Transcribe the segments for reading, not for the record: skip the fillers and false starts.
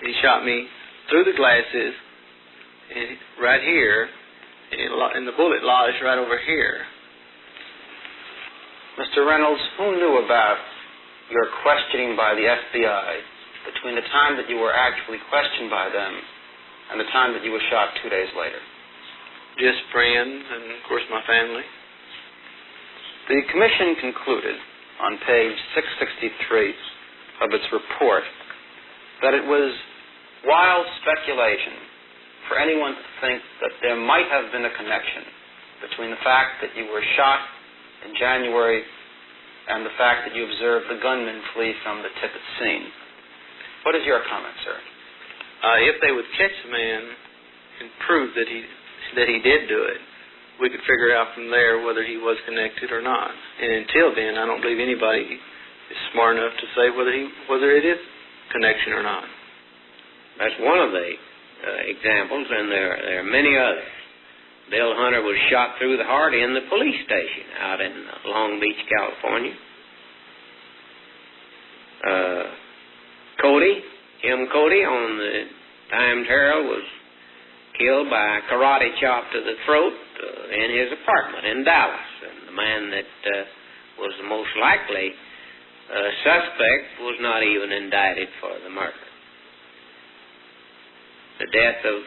He shot me through the glasses, and right here, and the bullet lodged right over here. Mr. Reynolds, who knew about your questioning by the FBI between the time that you were actually questioned by them and the time that you were shot 2 days later? Just friends and, of course, my family. The Commission concluded on page 663 of its report that it was wild speculation for anyone to think that there might have been a connection between the fact that you were shot in January and the fact that you observed the gunman flee from the Tippett scene. What is your comment, sir? If they would catch the man and prove that he did do it, we could figure out from there whether he was connected or not. And until then, I don't believe anybody is smart enough to say whether it is connection or not. That's one of the examples, and there are many others. Bill Hunter was shot through the heart in the police station out in Long Beach, California. Jim Cody on the Times-Herald was killed by a karate chop to the throat in his apartment in Dallas. And the man that was the most likely suspect was not even indicted for the murder. The death of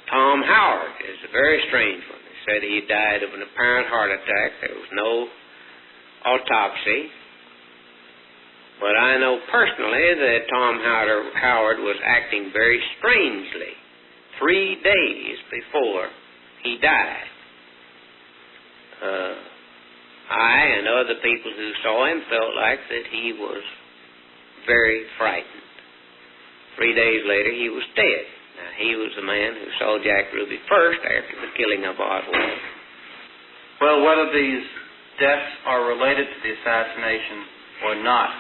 Tom Howard is a very strange one. They said he died of an apparent heart attack. There was no autopsy. But I know personally that Tom Howard was acting very strangely 3 days before he died. I and other people who saw him felt like that he was very frightened. 3 days later, he was dead. Now, he was the man who saw Jack Ruby first after the killing of Oswald. Well, whether these deaths are related to the assassination or not,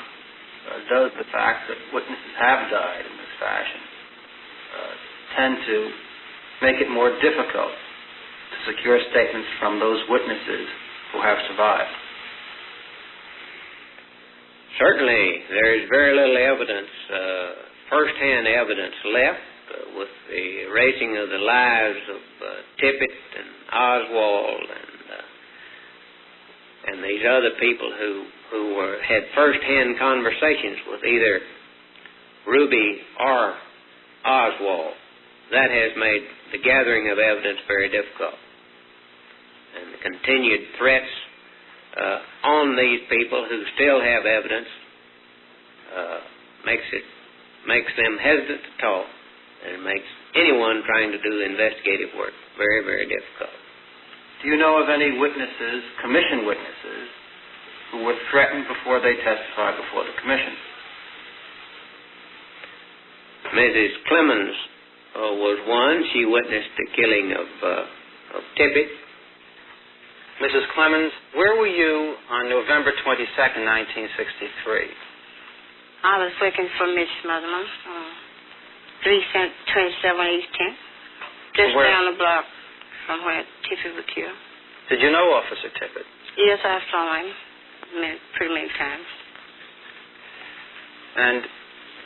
does the fact that witnesses have died in this fashion tend to make it more difficult to secure statements from those witnesses who have survived? Certainly, there is very little evidence, first-hand evidence left with the erasing of the lives of Tippett and Oswald and these other people who had first-hand conversations with either Ruby or Oswald. That has made the gathering of evidence very difficult. And the continued threats on these people who still have evidence makes them hesitant to talk, and it makes anyone trying to do investigative work very, very difficult. Do you know of any witnesses, commission witnesses, who were threatened before they testified before the commission? Mrs. Clemens was one. She witnessed the killing of Tippett. Mrs. Clemens, where were you on November 22nd, 1963? I was working for Miss Smotherman, 327 East 10th, just down the block from where Tippett was killed. Did you know Officer Tippett? Yes, I saw him pretty many times. And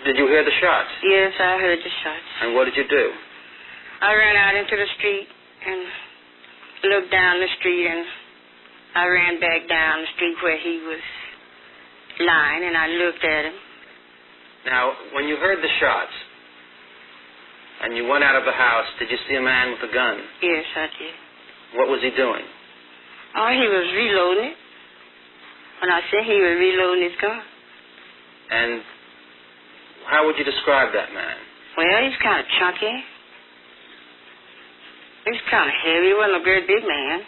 did you hear the shots? Yes, I heard the shots. And what did you do? I ran out into the street and looked down the street, and I ran back down the street where he was lying, and I looked at him. Now, when you heard the shots and you went out of the house, did you see a man with a gun? Yes, I did. What was he doing? Oh, he was reloading it. When I said he was reloading his gun. And how would you describe that man? Well, he's kind of chunky. He's kind of heavy. He wasn't a very big man.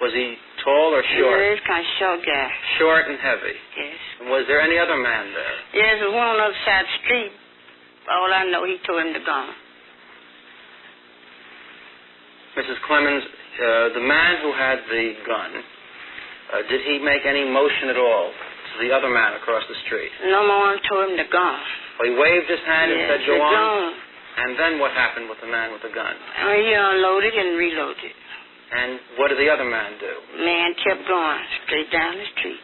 Was he tall or short? Yeah, he's kind of short guy. Short and heavy? Yes. And was there any other man there? Yes, there was one on the other side of the street. All I know, he tore him the gun. Mrs. Clemens, the man who had the gun, did he make any motion at all to the other man across the street? No more tore him the gun. Well, he waved his hand and said, "Go on." Gun. And then what happened with the man with the gun? He unloaded and reloaded. And what did the other man do? Man kept going straight down the street.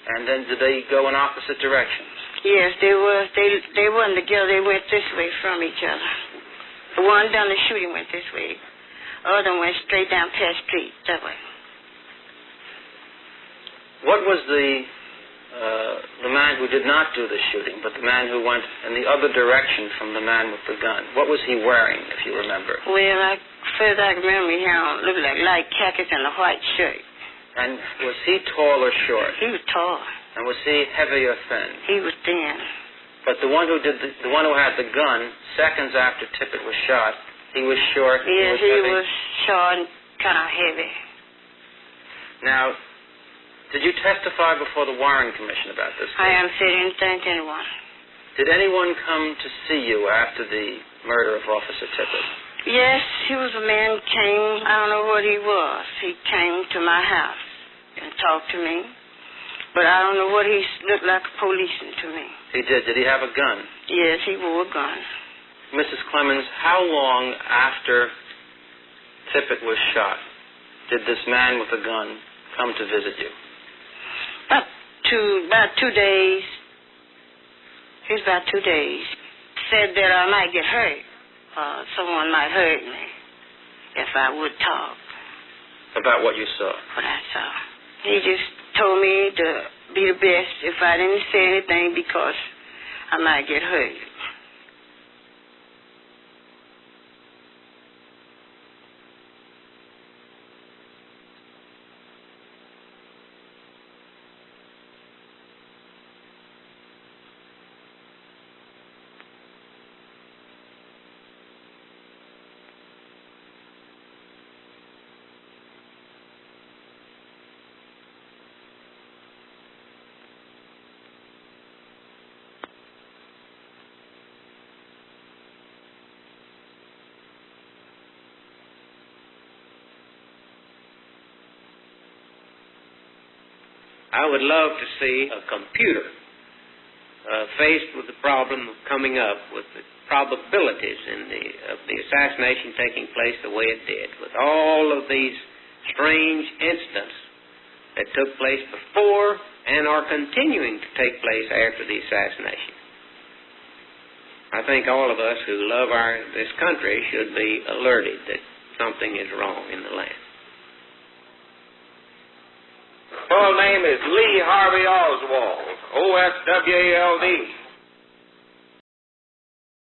And then did they go in opposite directions? Yes, they was. They wasn't together. They went this way from each other. The one done the shooting went this way. The other went straight down past street that way. What was the man who did not do the shooting, but the man who went in the other direction from the man with the gun? What was he wearing, if you remember? Well, first I remember he looked like light khakis and a white shirt. And was he tall or short? He was tall. And was he heavy or thin? He was thin. But the one who had the gun, seconds after Tippett was shot, he was short. Yes, he was short and kind of heavy. Now, did you testify before the Warren Commission about this case? I haven't said anything to anyone. Did anyone come to see you after the murder of Officer Tippett? Yes, he was a man who came. I don't know what he was. He came to my house and talked to me. But I don't know what he looked like, a policeman to me. He did. Did he have a gun? Yes, he wore a gun. Mrs. Clemens, how long after Tippett was shot did this man with a gun come to visit you? About 2 days. It was about 2 days. Said that I might get hurt. Someone might hurt me if I would talk. About what you saw? What I saw. He just told me to be the best if I didn't say anything because I might get hurt. I would love to see a computer faced with the problem of coming up with the probabilities of the assassination taking place the way it did, with all of these strange incidents that took place before and are continuing to take place after the assassination. I think all of us who love this country should be alerted that something is wrong in the land. Full name is Lee Harvey Oswald, OSWALD.